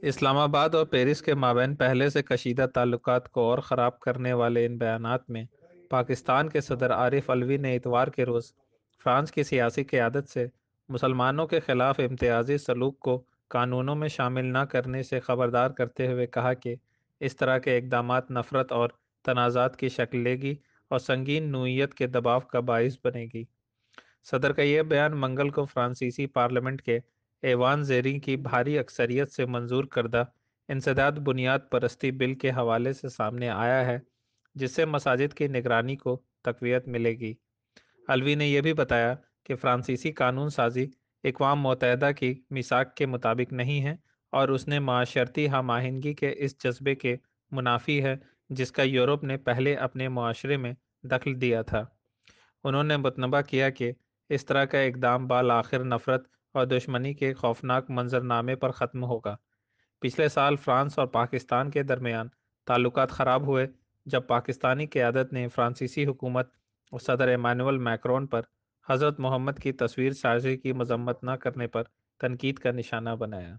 اسلام آباد اور پیرس کے مابین پہلے سے کشیدہ تعلقات کو اور خراب کرنے والے ان بیانات میں پاکستان کے صدر عارف الوی نے اتوار کے روز فرانس کی سیاسی قیادت سے مسلمانوں کے خلاف امتیازی سلوک کو قانونوں میں شامل نہ کرنے سے خبردار کرتے ہوئے کہا کہ اس طرح کے اقدامات نفرت اور تنازعات کی شکل لے گی اور سنگین نوعیت کے دباؤ کا باعث بنے گی۔ صدر کا یہ بیان منگل کو فرانسیسی پارلیمنٹ کے ایوان زیریں کی بھاری اکثریت سے منظور کردہ انسداد بنیاد پرستی بل کے حوالے سے سامنے آیا ہے، جس سے مساجد کی نگرانی کو تقویت ملے گی۔ الوی نے یہ بھی بتایا کہ فرانسیسی قانون سازی اقوام متحدہ کی میثاق کے مطابق نہیں ہے اور اس نے معاشرتی ہم آہنگی کے اس جذبے کے منافی ہے جس کا یورپ نے پہلے اپنے معاشرے میں دخل دیا تھا۔ انہوں نے متنبہ کیا کہ اس طرح کا اقدام بالآخر نفرت اور دشمنی کے خوفناک منظرنامے پر ختم ہوگا۔ پچھلے سال فرانس اور پاکستان کے درمیان تعلقات خراب ہوئے جب پاکستانی قیادت نے فرانسیسی حکومت اور صدر ایمانوئل میکرون پر حضرت محمد کی تصویر سازی کی مذمت نہ کرنے پر تنقید کا نشانہ بنایا۔